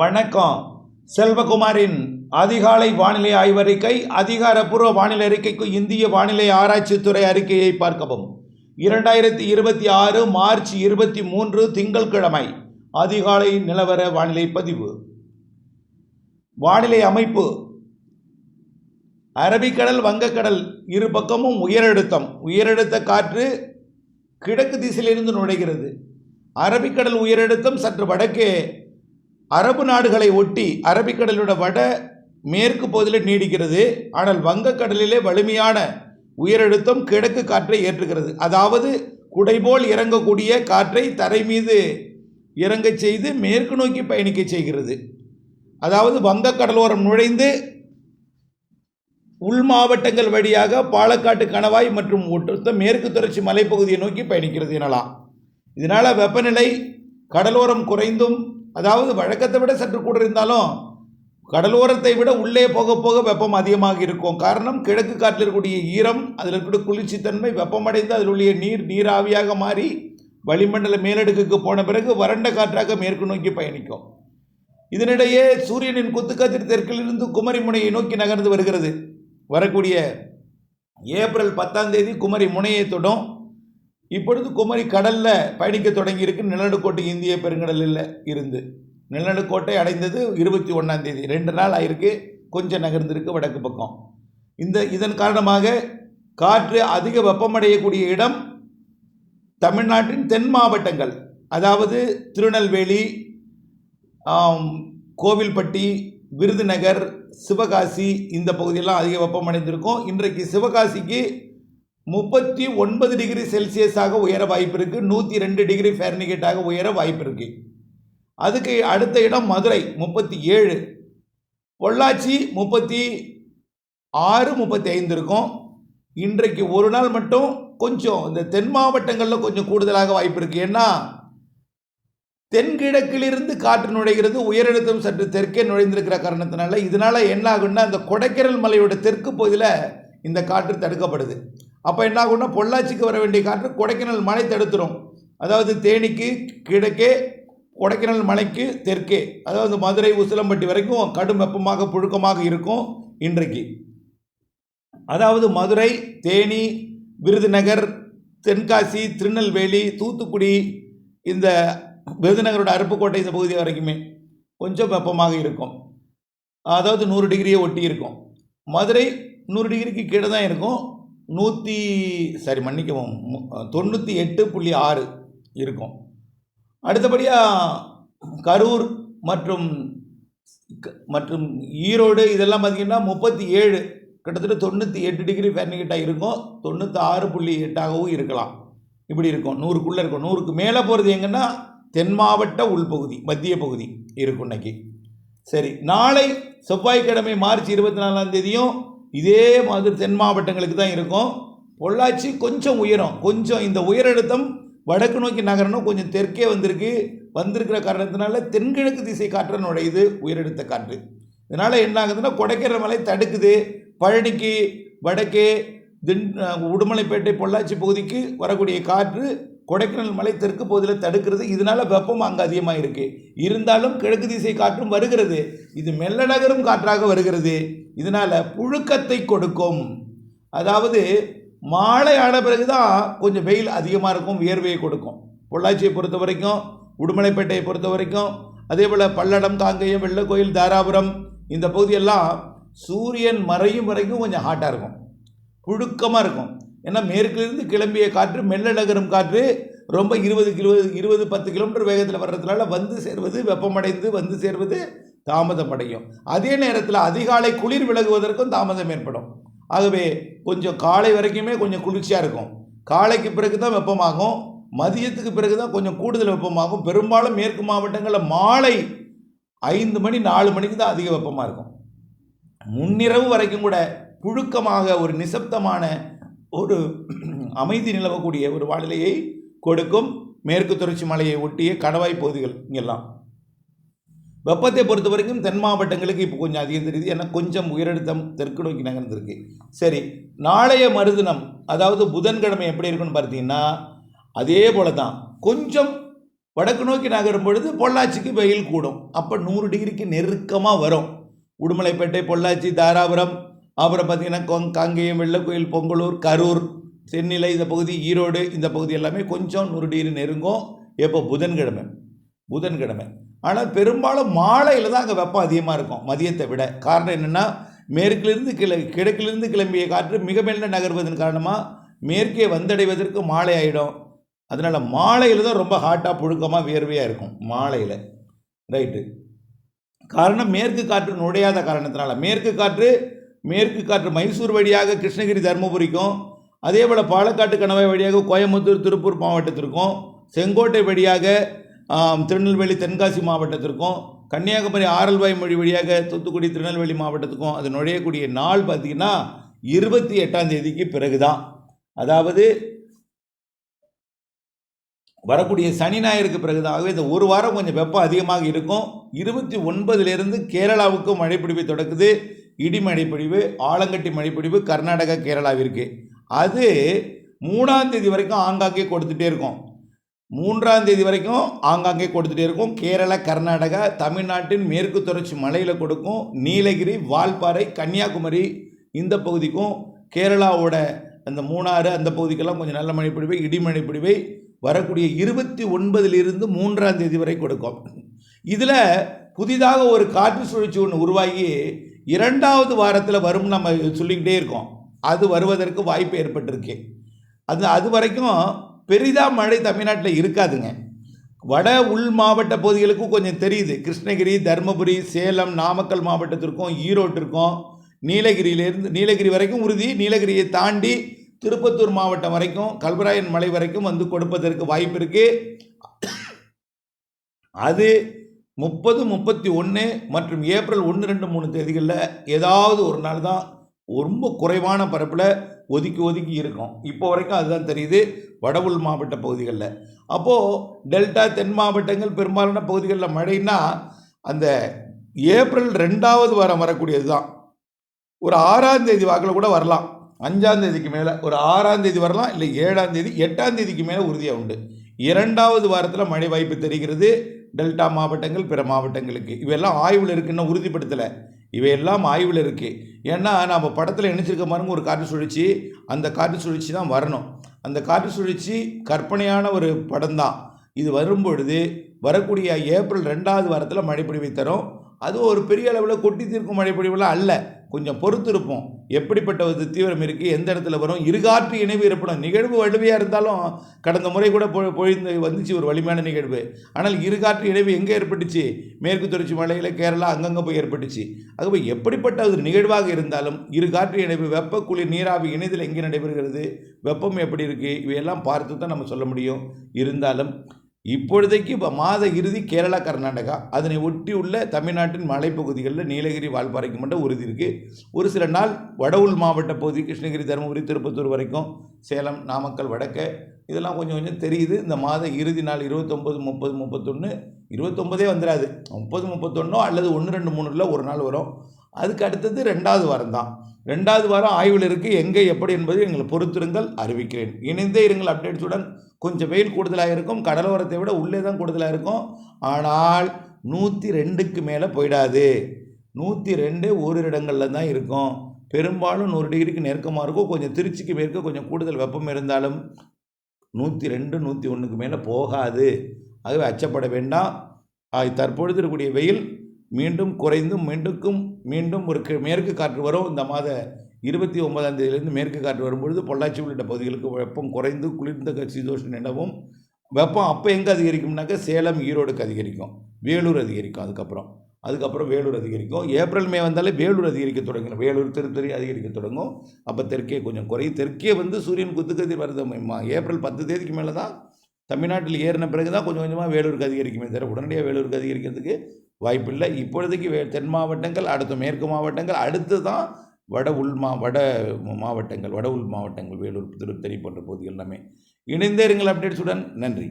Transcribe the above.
வணக்கம். செல்வகுமாரின் அதிகாலை வானிலை ஆய்வறிக்கை. அதிகாரப்பூர்வ வானிலை அறிக்கைக்கு இந்திய வானிலை ஆராய்ச்சித்துறை அறிக்கையை பார்க்கவும். 2026 மார்ச் 23 திங்கட்கிழமை அதிகாலை நிலவர வானிலை பதிவு. வானிலை அமைப்பு: அரபிக்கடல், வங்கக்கடல் இரு பக்கமும் உயரழுத்த காற்று கிழக்கு திசையிலிருந்து நுழைகிறது. அரபிக்கடல் உயரழுத்தம் சற்று வடக்கே அரபு நாடுகளை ஒட்டி அரபிக்கடலோட வட மேற்கு பகுதியில் நீடிக்கிறது. ஆனால் வங்கக்கடலிலே வலிமையான உயரழுத்தம் கிழக்கு காற்றை ஏற்றுகிறது. அதாவது குடைபோல் இறங்கக்கூடிய காற்றை தரை மீது இறங்க செய்து மேற்கு நோக்கி பயணிக்க செய்கிறது. அதாவது வங்கக்கடலோரம் நுழைந்து உள் மாவட்டங்கள் வழியாக பாலக்காட்டு, கணவாய் மற்றும் ஒட்டுமொத்த மேற்கு தொடர்ச்சி மலைப்பகுதியை நோக்கி பயணிக்கிறது எனலாம். இதனால் வெப்பநிலை கடலோரம் குறைந்தும், அதாவது வழக்கத்தை விட சற்று கூட இருந்தாலும் கடலோரத்தை விட உள்ளே போக போக வெப்பம் அதிகமாக இருக்கும். காரணம், கிழக்கு காற்றில் இருக்கக்கூடிய ஈரம், அதில் இருக்கக்கூடிய குளிர்ச்சித்தன்மை வெப்பமடைந்து அதில் உள்ள நீராவியாக மாறி வளிமண்டல மேலடுக்குக்கு போன பிறகு வறண்ட காற்றாக மேற்கு நோக்கி பயணிக்கும். இதனிடையே சூரியனின் குத்துக்கதிர் தெற்கிலிருந்து குமரி முனையை நோக்கி நகர்ந்து வருகிறது. வரக்கூடிய ஏப்ரல் 10ஆம் தேதி குமரி முனையை தொடும். இப்பொழுது குமரி கடலில் பயணிக்க தொடங்கியிருக்கு. நிலநடுக்கோட்டை இந்திய பெருங்கடலில் இருந்து நிலநடுக்கோட்டை அடைந்தது 21ஆம் தேதி. 2 நாள் ஆயிருக்கு. கொஞ்சம் நகர்ந்திருக்கு வடக்கு பக்கம். இதன் காரணமாக காற்று அதிக வெப்பமடையக்கூடிய இடம் தமிழ்நாட்டின் தென் மாவட்டங்கள், அதாவது திருநெல்வேலி, கோவில்பட்டி, விருதுநகர், சிவகாசி, இந்த பகுதியெல்லாம் அதிக வெப்பமடைந்திருக்கும். இன்றைக்கு சிவகாசிக்கு 39 டிகிரி செல்சியஸாக உயர வாய்ப்பு இருக்குது. 102 டிகிரி ஃபாரன்ஹீட்டாக உயர வாய்ப்பு இருக்கு. அதுக்கு அடுத்த இடம் மதுரை 37, பொள்ளாச்சி 36, 35 இருக்கும். இன்றைக்கு ஒரு நாள் மட்டும் கொஞ்சம் இந்த தென் மாவட்டங்களில் கொஞ்சம் கூடுதலாக வாய்ப்பு இருக்குது. ஏன்னா தென்கிழக்கிலிருந்து காற்று நுழைகிறது. உயரழுத்தம் சற்று தெற்கே நுழைந்திருக்கிற காரணத்தினால இதனால் என்ன ஆகுன்னா, அந்த கொடைக்கானல் மலையோட தெற்கு பகுதியில் இந்த காற்று தடுக்கப்படுது. அப்போ என்ன ஆகுன்னா, பொள்ளாச்சிக்கு வர வேண்டிய காற்று கொடைக்கானல் மலை தடுத்துரும். அதாவது தேனிக்கு கிழக்கே, கொடைக்கானல் மலைக்கு தெற்கே, அதாவது மதுரை, உசிலம்பட்டி வரைக்கும் கடும் வெப்பமாக புழுக்கமாக இருக்கும் இன்றைக்கு. அதாவது மதுரை, தேனி, விருதுநகர், தென்காசி, திருநெல்வேலி, தூத்துக்குடி, இந்த விருதுநகரோட அருப்புக்கோட்டை இந்த பகுதி வரைக்குமே கொஞ்சம் வெப்பமாக இருக்கும். அதாவது 100 டிகிரியை ஒட்டி இருக்கும். மதுரை 100 டிகிரிக்கு கீழே தான் இருக்கும். 98.6 இருக்கும். அடுத்தபடியாக கரூர் மற்றும் ஈரோடு இதெல்லாம் பார்த்திங்கன்னா 37, கிட்டத்தட்ட 98 டிகிரி ஃபாரன்ஹீட்டாக இருக்கும். 96.8ஆகவும் இருக்கலாம். இப்படி இருக்கும். 100க்குள்ளே இருக்கும். 100க்கு மேலே போகிறது எங்கன்னா தென் மாவட்ட உள்பகுதி, மத்திய பகுதி இருக்கும் இன்னைக்கு. சரி, நாளை செவ்வாய்க்கிழமை மார்ச் 24ஆம் தேதியும் இதே மாதிரி தென் மாவட்டங்களுக்கு தான் இருக்கும். பொள்ளாச்சி கொஞ்சம் உயரம், கொஞ்சம் இந்த உயரழுத்தம் வடக்கு நோக்கி நகரணும். கொஞ்சம் தெற்கே வந்திருக்கிற காரணத்தினால தென்கிழக்கு திசை காற்று நுழையுது, உயரழுத்த காற்று. இதனால் என்ன ஆகுதுன்னா, கொடைக்கானல் மலை தடுக்குது. பழனிக்கு வடக்கே, உடுமலைப்பேட்டை, பொள்ளாச்சி பகுதிக்கு வரக்கூடிய காற்று கொடைக்கானல் மலை தெற்கு பகுதியில் தடுக்கிறது. இதனால் வெப்பம் அங்கே அதிகமாக இருக்குது. இருந்தாலும் கிழக்கு திசை காற்றும் வருகிறது. இது மெல்ல நகரும் காற்றாக வருகிறது. இதனால் புழுக்கத்தை கொடுக்கும். அதாவது மாலை ஆன பிறகு தான் கொஞ்சம் வெயில் அதிகமாக இருக்கும், வியர்வையை கொடுக்கும். பொள்ளாச்சியை பொறுத்த வரைக்கும், உடுமலைப்பேட்டையை பொறுத்த வரைக்கும், அதே போல் பல்லடம், காங்கேயம், வெள்ளக்கோயில், தாராபுரம் இந்த பகுதியெல்லாம் சூரியன் மறையும் வரைக்கும் கொஞ்சம் ஹாட்டாக இருக்கும், புழுக்கமாக இருக்கும். ஏன்னா மேற்கிலிருந்து கிளம்பிய காற்று, மெல்ல நகரும் காற்று ரொம்ப 20-10 கிலோமீட்டர் வேகத்தில் வர்றதுனால வெப்பமடைந்து வந்து சேர்வது தாமதம் அடையும். அதே நேரத்தில் அதிகாலை குளிர் விலகுவதற்கும் தாமதம் ஏற்படும். ஆகவே கொஞ்சம் காலை வரைக்குமே கொஞ்சம் குளிர்ச்சியாக இருக்கும். காலைக்கு பிறகு தான் வெப்பமாகும். மதியத்துக்கு பிறகு தான் கொஞ்சம் கூடுதல் வெப்பமாகும். பெரும்பாலும் மேற்கு மாவட்டங்களில் மாலை 5 மணி 4 மணிக்கு தான் அதிக வெப்பமாக இருக்கும். முன்னிரவு வரைக்கும் கூட புழுக்கமாக ஒரு நிசப்தமான ஒரு அமைதி நிலவக்கூடிய ஒரு வானிலையை கொடுக்கும். மேற்கு தொடர்ச்சி மலையை ஒட்டிய கணவாய் பகுதிகள் இங்கெல்லாம் வெப்பத்தை பொறுத்த வரைக்கும் தென் மாவட்டங்களுக்கு இப்போ கொஞ்சம் அதிகம் தெரியுது. ஏன்னா கொஞ்சம் உயரழுத்தம் தெற்கு நோக்கி நகர்ந்துருக்கு. சரி, நாளைய மறுதினம், அதாவது புதன்கிழமை எப்படி இருக்குன்னு பார்த்தீங்கன்னா அதே போல தான். கொஞ்சம் வடக்கு நோக்கி நகரும் பொழுது பொள்ளாச்சிக்கு வெயில் கூடும். அப்போ 100 டிகிரிக்கு நெருக்கமாக வரும். உடுமலைப்பேட்டை, பொள்ளாச்சி, தாராபுரம், அப்புறம் பார்த்திங்கன்னா காங்கேயம், வெள்ளக்கோயில், பொங்கலூர், கரூர், சென்னிலை இந்த பகுதி, ஈரோடு இந்த பகுதி எல்லாமே கொஞ்சம் 100 டிகிரி நெருங்கும். எப்போ? புதன்கிழமை. ஆனால் பெரும்பாலும் மாலையில் தான் அங்கே வெப்பம் அதிகமாக இருக்கும் மதியத்தை விட. காரணம் என்னென்னா, மேற்கிலிருந்து கிழக்கிலிருந்து கிளம்பிய காற்று மிக மெல்ல நகர்வதன் காரணமாக மேற்கே வந்தடைவதற்கு மாலை ஆகிடும். அதனால் மாலையில் தான் ரொம்ப ஹாட்டாக புழுக்கமாக வியர்வையாக இருக்கும் மாலையில். ரைட்டு. காரணம் மேற்கு காற்று நுழையாத காரணத்தினால. மேற்கு காற்று மைசூர் வழியாக கிருஷ்ணகிரி, தருமபுரிக்கும், அதே போல் பாலக்காட்டு கணவாய் வழியாக கோயம்புத்தூர், திருப்பூர் மாவட்டத்திற்கும், செங்கோட்டை வழியாக திருநெல்வேலி, தென்காசி மாவட்டத்திற்கும், கன்னியாகுமரி ஆரல்வாய் மொழி வழியாக தூத்துக்குடி, திருநெல்வேலி மாவட்டத்துக்கும் அது நுழையக்கூடிய நாள் பார்த்திங்கன்னா 28ஆம் தேதிக்கு பிறகு தான். அதாவது வரக்கூடிய சனி ஞாயிறுக்கு பிறகு தான். ஆகவே இந்த ஒரு வாரம் கொஞ்சம் வெப்பம் அதிகமாக இருக்கும். 29லிருந்து கேரளாவுக்கு மழைப்பிடிவு தொடக்குது. இடிமழை பொழிவு, ஆலங்கட்டி மழைப்பிடிவு கர்நாடகா, கேரளாவிற்கு. அது 3ஆம் தேதி வரைக்கும் ஆங்காங்கே கொடுத்துட்டே இருக்கும். 3ஆம் தேதி வரைக்கும் ஆங்காங்கே கொடுத்துட்டே இருக்கும். கேரளா, கர்நாடகா, தமிழ்நாட்டின் மேற்கு தொடர்ச்சி மலையில் கொடுக்கும். நீலகிரி, வால்பாறை, கன்னியாகுமரி இந்த பகுதிக்கும், கேரளாவோட அந்த மூணாறு அந்த பகுதிக்கெல்லாம் கொஞ்சம் நல்ல மழைப்பிடிவை, இடிமழை பொழிவை வரக்கூடிய 29லிருந்து 3ஆம் தேதி வரை கொடுக்கும். இதில் புதிதாக ஒரு காற்று சுழற்சி ஒன்று உருவாகி 2வது வாரத்தில் வரும் நம்ம சொல்லிக்கிட்டே இருக்கோம். அது வருவதற்கு வாய்ப்பு ஏற்பட்டிருக்கு. அது வரைக்கும் பெரிதாக மழை தமிழ்நாட்டில் இருக்காதுங்க. வட உள் மாவட்ட பகுதிகளுக்கும் கொஞ்சம் தெரியுது. கிருஷ்ணகிரி, தருமபுரி, சேலம், நாமக்கல் மாவட்டத்திற்கும், ஈரோட்டிற்கும், நீலகிரி வரைக்கும் உறுதி. நீலகிரியை தாண்டி திருப்பத்தூர் மாவட்டம் வரைக்கும், கல்வராயன் மலை வரைக்கும் வந்து கொடுப்பதற்கு வாய்ப்பு இருக்குது. அது 30, 31 மற்றும் ஏப்ரல் 1, 2, 3 தேதிகளில் ஏதாவது ஒரு நாள் தான் ரொம்ப குறைவான பரப்பில் ஒதுக்கி இருக்கும். இப்போ வரைக்கும் அதுதான் தெரியுது வட உள் மாவட்ட பகுதிகளில். அப்போது டெல்டா, தென் மாவட்டங்கள் பெரும்பாலான பகுதிகளில் மழைன்னா அந்த ஏப்ரல் 2வது வாரம் வரக்கூடியது தான். ஒரு 6ஆம் தேதி வாக்கில் கூட வரலாம். 5ஆம் தேதிக்கு மேலே ஒரு 6ஆம் தேதி வரலாம், இல்லை 7ஆம் தேதி, 8ஆம் தேதிக்கு மேலே உறுதியாக உண்டு. 2வது வாரத்தில் மழை வாய்ப்பு தெரிகிறது டெல்டா மாவட்டங்கள், பிற மாவட்டங்களுக்கு. இவையெல்லாம் ஆய்வில் இருக்குன்னு உறுதிப்படுத்தலை. இவையெல்லாம் ஆய்வில் இருக்குது. ஏன்னா நம்ம படத்தில் நினச்சிருக்க பாருங்க, ஒரு காற்று சுழற்சி, அந்த காற்று சுழற்சி தான் வரணும். அந்த காற்று சுழற்சி கற்பனையான ஒரு படம் தான். இது வரும்பொழுது வரக்கூடிய ஏப்ரல் 2வது வாரத்தில் மழைப்பொழிவை தரும். அது ஒரு பெரிய அளவில் கொட்டி தீர்க்கும் மழைப்பொழிவுலாம் அல்ல. கொஞ்சம் பொறுத்து இருப்போம். எப்படிப்பட்ட ஒரு தீவிரம் இருக்குது, எந்த இடத்துல வரும், இருகாற்று இணைவு ஏற்படும். நிகழ்வு வலிமையாக இருந்தாலும் கடந்த முறை கூட பொழிந்து வந்துச்சு ஒரு வலிமையான நிகழ்வு. ஆனால் இருகாற்று இணைவு எங்கே ஏற்பட்டுச்சு? மேற்கு தொடர்ச்சி மலையில், கேரளா அங்கங்கே போய் ஏற்பட்டுச்சு. ஆகவே எப்படிப்பட்ட ஒரு நிகழ்வாக இருந்தாலும் இருகாற்று இணைவு, வெப்ப குளிர் நீராவி இணைதல் எங்கே நடைபெறுகிறது, வெப்பம் எப்படி இருக்குது, இவையெல்லாம் பார்த்து தான் நம்ம சொல்ல முடியும். இருந்தாலும் இப்பொழுதைக்கு இப்போ மாத இறுதி கேரளா, கர்நாடகா, அதனை ஒட்டி உள்ள தமிழ்நாட்டின் மலைப்பகுதிகளில் நீலகிரி, வால்பாறைக்கு மட்டும் உறுதி இருக்குது. ஒரு சில நாள் வட உள் மாவட்ட பகுதி கிருஷ்ணகிரி, தருமபுரி, திருப்பத்தூர் வரைக்கும், சேலம், நாமக்கல், வடக்கு இதெல்லாம் கொஞ்சம் தெரியுது. இந்த மாத இறுதி நாள் 29, 30, 31, 29 வந்துடாது, 30, 31 அல்லது 1, 2, 3 ஒரு நாள் வரும். அதுக்கு அடுத்தது 2வது வாரம் தான். 2வது வாரம் ஆய்வில் இருக்குது. எங்கே எப்படி என்பது எங்களை பொறுத்திருங்கள், அறிவிக்கிறேன். இணைந்தே இருங்கள் அப்டேட்ஸுடன். கொஞ்சம் வெயில் கூடுதலாக இருக்கும், கடலோரத்தை விட உள்ளே தான் கூடுதலாக இருக்கும். ஆனால் 102க்கு மேலே போயிடாது. 102 ஓரிரு இடங்களில் தான் இருக்கும். பெரும்பாலும் 100 டிகிரிக்கு நெருக்கமாக இருக்கும். கொஞ்சம் திருச்சிக்கு மேற்க கொஞ்சம் கூடுதல் வெப்பம் இருந்தாலும் 102, 101க்கு மேலே போகாது. ஆகவே அச்சப்பட வேண்டாம். தற்பொழுது இருக்கக்கூடிய வெயில் மீண்டும் குறைந்து மீண்டும் ஒரு மேற்கு காற்று வரும். இந்த மாத 29ஆம் தேதியிலிருந்து மேற்கு காற்று வரும்பொழுது பொள்ளாச்சி உள்ளிட்ட பகுதிகளுக்கு வெப்பம் குறைந்து குளிர்ந்த சீதோஷம் நிலவும். வெப்பம் அப்போ எங்கே அதிகரிக்கும்னாக்க சேலம், ஈரோடுக்கு அதிகரிக்கும், வேலூர் அதிகரிக்கும். அதுக்கப்புறம் வேலூர் அதிகரிக்கும். ஏப்ரல், மே வந்தாலே வேலூர் அதிகரிக்க தொடங்கும். வேலூர், திருத்தணி அதிகரிக்க தொடங்கும். அப்போ தெற்கே கொஞ்சம் குறையும். தெற்கே சூரியன் குத்துக்கதிர் வருது. ஏப்ரல் 10 தேதிக்கு மேலே தான் தமிழ்நாட்டில் ஏறின பிறகு தான் கொஞ்சம் கொஞ்சமாக வேலூருக்கு அதிகரிக்குமே தவிர உடனடியாக வேலூருக்கு அதிகரிக்கிறதுக்கு வாய்ப்பில்லை. இப்பொழுதைக்கு தென் மாவட்டங்கள், அடுத்த மேற்கு மாவட்டங்கள், அடுத்து தான் வட உள் மாவட்டங்கள், வேலூர், திருத்தணி போன்ற பகுதிகள் எல்லாமே. இணைந்தே இருங்கள் அப்டேட்ஸுடன். நன்றி.